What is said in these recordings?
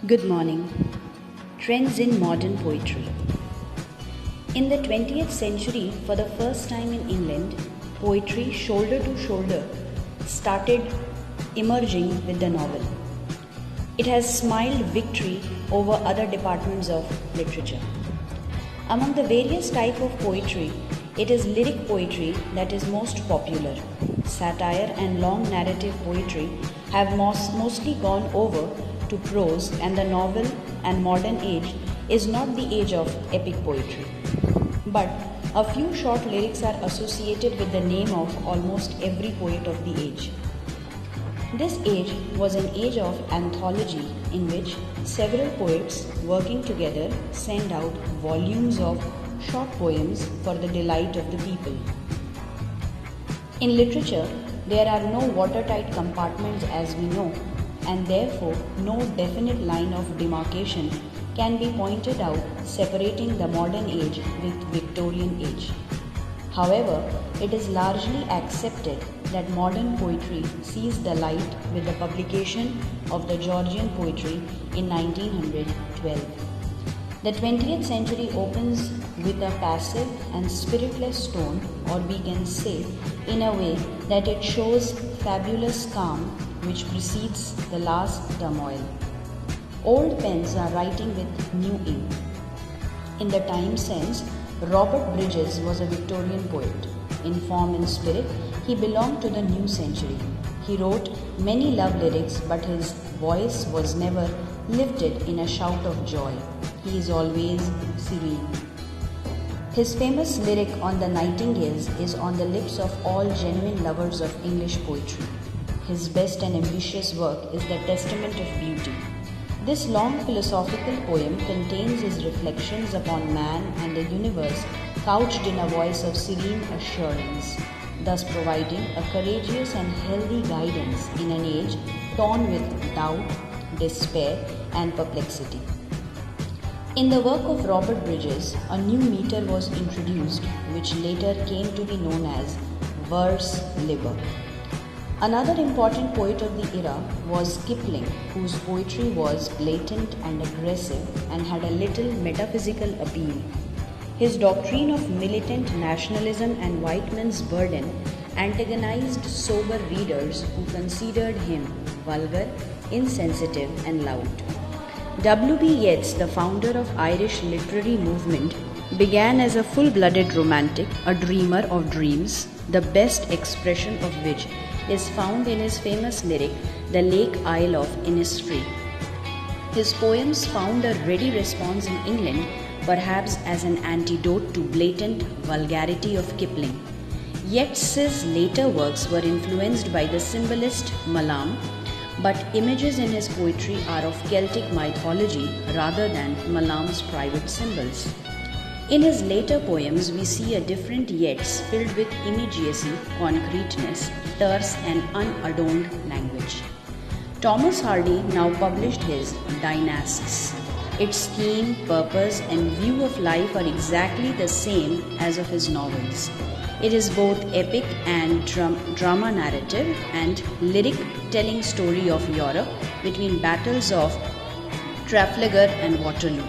Good morning. Trends in modern poetry. In the 20th century, for the first time in England, poetry shoulder to shoulder started emerging with the novel. It has smiled victory over other departments of literature. Among the various types of poetry, it is lyric poetry that is most popular. Satire and long narrative poetry have mostly gone over to prose, and the novel and modern age is not the age of epic poetry. But a few short lyrics are associated with the name of almost every poet of the age. This age was an age of anthology in which several poets working together send out volumes of short poems for the delight of the people. In literature, there are no watertight compartments as we know, and therefore no definite line of demarcation can be pointed out separating the modern age with Victorian age. However, it is largely accepted that modern poetry sees the light with the publication of the Georgian poetry in 1912. The 20th century opens with a passive and spiritless tone, or we can say, in a way that it shows fabulous calm which precedes the last turmoil. Old pens are writing with new ink. In the time sense, Robert Bridges was a Victorian poet. In form and spirit, he belonged to the new century. He wrote many love lyrics, but his voice was never lifted in a shout of joy. He is always serene. His famous lyric on the nightingales is on the lips of all genuine lovers of English poetry. His best and ambitious work is The Testament of Beauty. This long philosophical poem contains his reflections upon man and the universe, couched in a voice of serene assurance, thus providing a courageous and healthy guidance in an age torn with doubt, despair, and perplexity. In the work of Robert Bridges, a new meter was introduced, which later came to be known as verse liber. Another important poet of the era was Kipling, whose poetry was blatant and aggressive and had a little metaphysical appeal. His doctrine of militant nationalism and white man's burden antagonized sober readers who considered him vulgar, insensitive, and loud. W.B. Yeats, the founder of Irish literary movement, began as a full-blooded romantic, a dreamer of dreams, the best expression of which is found in his famous lyric, The Lake Isle of Innisfree. His poems found a ready response in England, perhaps as an antidote to blatant vulgarity of Kipling. Yeats's later works were influenced by the symbolist Malam, but images in his poetry are of Celtic mythology rather than Malam's private symbols. In his later poems, we see a different Yeats filled with immediacy, concreteness, terse and unadorned language. Thomas Hardy now published his Dynasts. Its theme, purpose, and view of life are exactly the same as of his novels. It is both epic and drama narrative and lyric, telling story of Europe between battles of Trafalgar and Waterloo.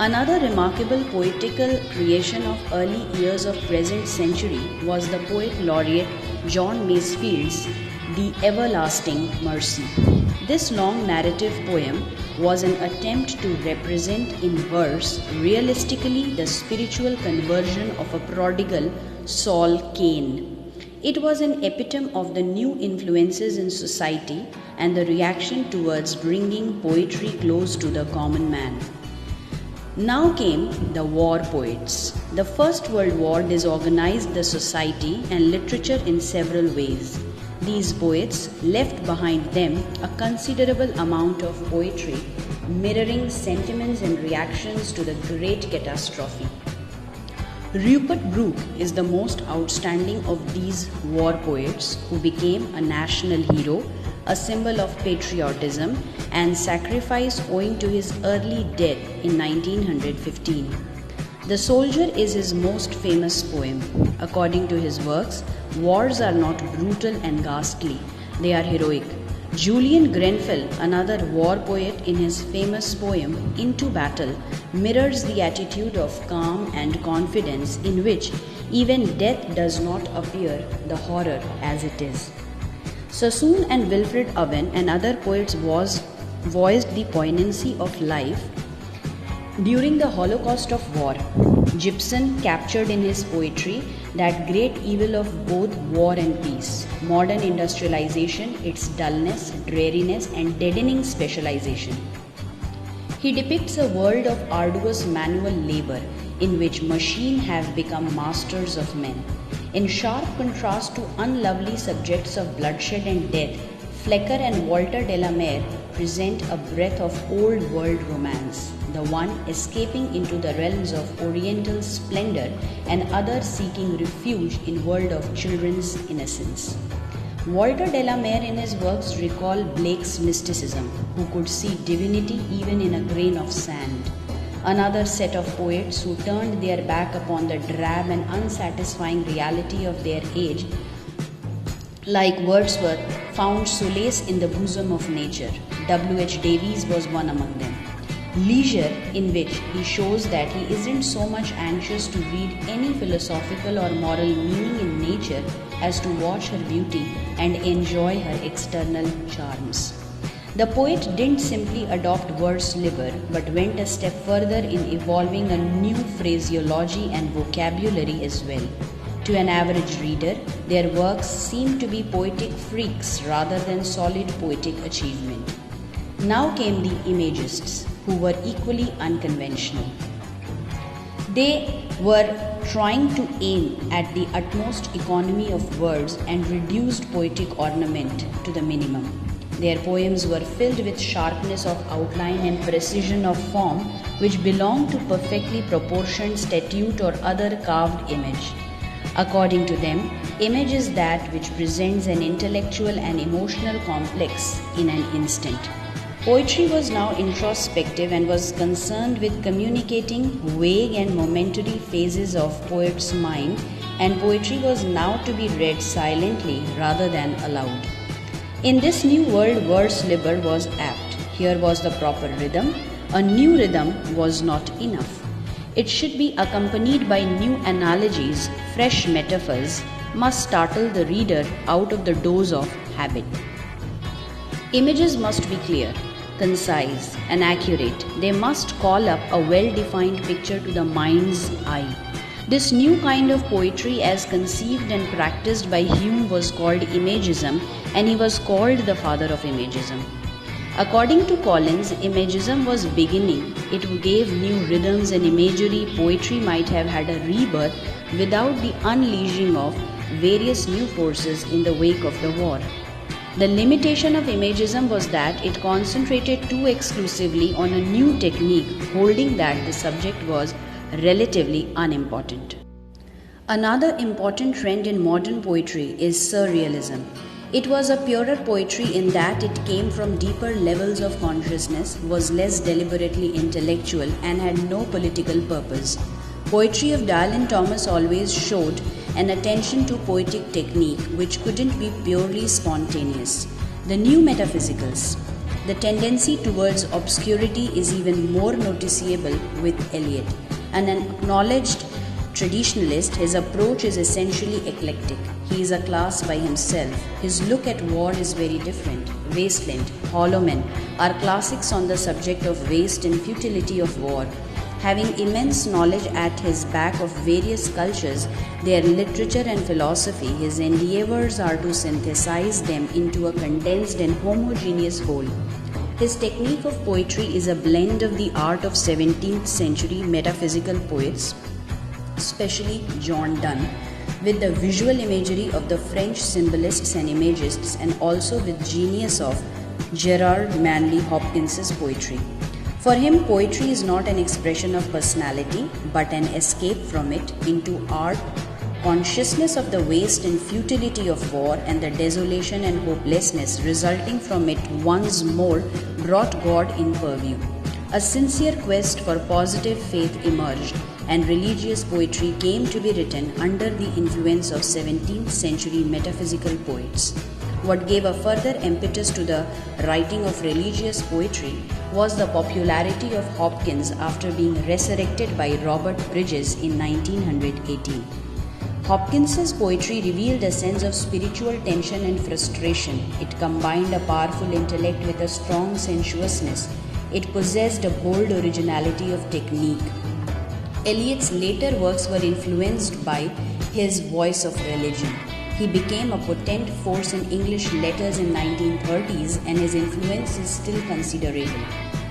Another remarkable poetical creation of early years of present century was the poet laureate John Masefield's The Everlasting Mercy. This long narrative poem was an attempt to represent in verse realistically the spiritual conversion of a prodigal Saul Cain. It was an epitome of the new influences in society and the reaction towards bringing poetry close to the common man. Now came the war poets. The First World War disorganized the society and literature in several ways. These poets left behind them a considerable amount of poetry mirroring sentiments and reactions to the great catastrophe. Rupert Brooke is the most outstanding of these war poets who became a national hero, a symbol of patriotism and sacrifice owing to his early death in 1915. The Soldier is his most famous poem. According to his works, wars are not brutal and ghastly, they are heroic. Julian Grenfell, another war poet, in his famous poem Into Battle mirrors the attitude of calm and confidence in which even death does not appear the horror as it is. Sassoon and Wilfred Owen and other poets voiced the poignancy of life during the Holocaust of war. Gibson captured in his poetry that great evil of both war and peace, modern industrialization, its dullness, dreariness, and deadening specialization. He depicts a world of arduous manual labor in which machines have become masters of men. In sharp contrast to unlovely subjects of bloodshed and death, Flecker and Walter de la Mare present a breath of old world romance, the one escaping into the realms of oriental splendor and other seeking refuge in world of children's innocence. Walter de la Mare in his works recall Blake's mysticism, who could see divinity even in a grain of sand. Another set of poets who turned their back upon the drab and unsatisfying reality of their age, like Wordsworth, found solace in the bosom of nature. W.H. Davies was one among them. Leisure, in which he shows that he isn't so much anxious to read any philosophical or moral meaning in nature as to watch her beauty and enjoy her external charms. The poet didn't simply adopt verse liber but went a step further in evolving a new phraseology and vocabulary as well. To an average reader, their works seem to be poetic freaks rather than solid poetic achievement. Now came the imagists, who were equally unconventional. They were trying to aim at the utmost economy of words and reduced poetic ornament to the minimum. Their poems were filled with sharpness of outline and precision of form which belonged to perfectly proportioned statue or other carved image. According to them, image is that which presents an intellectual and emotional complex in an instant. Poetry was now introspective and was concerned with communicating vague and momentary phases of poet's mind, and poetry was now to be read silently rather than aloud. In this new world, verse liber was apt. Here was the proper rhythm. A new rhythm was not enough. It should be accompanied by new analogies, fresh metaphors, must startle the reader out of the doze of habit. Images must be clear, concise, and accurate. They must call up a well-defined picture to the mind's eye. This new kind of poetry, as conceived and practiced by Hume, was called imagism, and he was called the father of imagism. According to Collins, imagism was beginning. It gave new rhythms and imagery. Poetry might have had a rebirth without the unleashing of various new forces in the wake of the war. The limitation of imagism was that it concentrated too exclusively on a new technique, holding that the subject was relatively unimportant. Another important trend in modern poetry is surrealism. It was a purer poetry in that it came from deeper levels of consciousness, was less deliberately intellectual, and had no political purpose. Poetry of Dylan Thomas always showed an attention to poetic technique which couldn't be purely spontaneous. The new metaphysicals. The tendency towards obscurity is even more noticeable with Eliot. An acknowledged traditionalist, his approach is essentially eclectic. He is a class by himself. His look at war is very different. Wasteland, Hollow Men are classics on the subject of waste and futility of war. Having immense knowledge at his back of various cultures, their literature and philosophy, his endeavors are to synthesize them into a condensed and homogeneous whole. His technique of poetry is a blend of the art of 17th century metaphysical poets, especially John Donne, with the visual imagery of the French symbolists and imagists, and also with genius of Gerard Manley Hopkins's poetry. For him, poetry is not an expression of personality, but an escape from it into art, consciousness of the waste and futility of war and the desolation and hopelessness resulting from it once more brought God in purview. A sincere quest for positive faith emerged, and religious poetry came to be written under the influence of 17th century metaphysical poets. What gave a further impetus to the writing of religious poetry was the popularity of Hopkins after being resurrected by Robert Bridges in 1918. Hopkins's poetry revealed a sense of spiritual tension and frustration. It combined a powerful intellect with a strong sensuousness. It possessed a bold originality of technique. Eliot's later works were influenced by his voice of religion. He became a potent force in English letters in 1930s, and his influence is still considerable.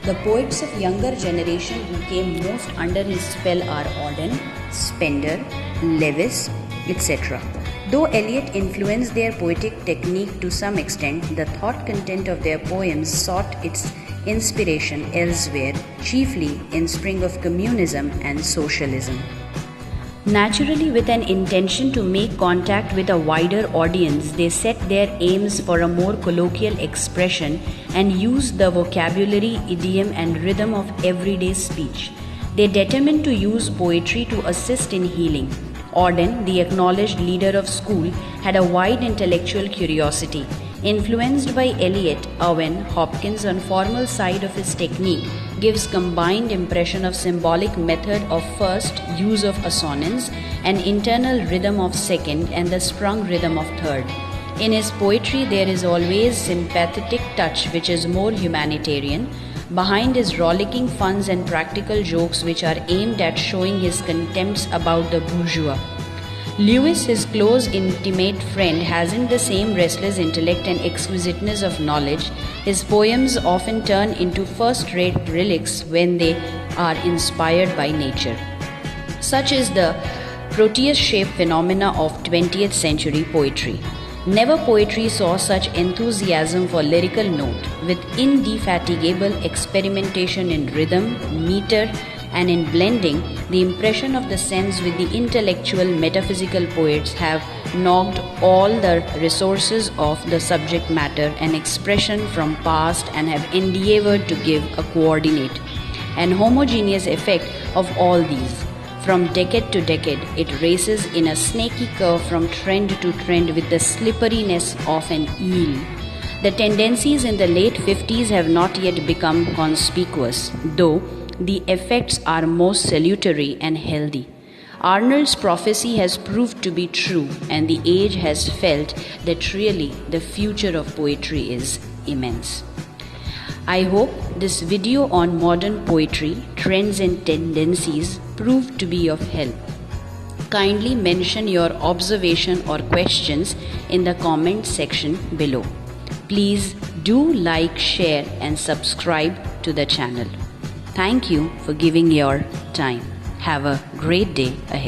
The poets of younger generation who came most under his spell are Auden, Spender, Lewis, etc. Though Eliot influenced their poetic technique to some extent, the thought content of their poems sought its inspiration elsewhere, chiefly in spring of communism and socialism. Naturally, with an intention to make contact with a wider audience, they set their aims for a more colloquial expression and used the vocabulary, idiom, and rhythm of everyday speech. They determined to use poetry to assist in healing. Auden, the acknowledged leader of school, had a wide intellectual curiosity. Influenced by Eliot, Owen Hopkins' informal side of his technique gives combined impression of symbolic method of first, use of assonance, an internal rhythm of second, and the sprung rhythm of third. In his poetry there is always sympathetic touch which is more humanitarian, behind his rollicking funs and practical jokes which are aimed at showing his contempts about the bourgeois. Lewis, his close, intimate friend, hasn't the same restless intellect and exquisiteness of knowledge. His poems often turn into first-rate relics when they are inspired by nature. Such is the Proteus-shaped phenomena of 20th century poetry. Never poetry saw such enthusiasm for lyrical note, with indefatigable experimentation in rhythm, meter, and in blending the impression of the sense with the intellectual metaphysical poets have knocked all the resources of the subject matter and expression from past and have endeavored to give a coordinate and homogeneous effect of all these. From decade to decade, it races in a snaky curve from trend to trend with the slipperiness of an eel. The tendencies in the late 50s have not yet become conspicuous, though the effects are most salutary and healthy. Arnold's prophecy has proved to be true, and the age has felt that really the future of poetry is immense. I hope this video on modern poetry, trends and tendencies proved to be of help. Kindly mention your observation or questions in the comment section below. Please do like, share and subscribe to the channel. Thank you for giving your time. Have a great day ahead.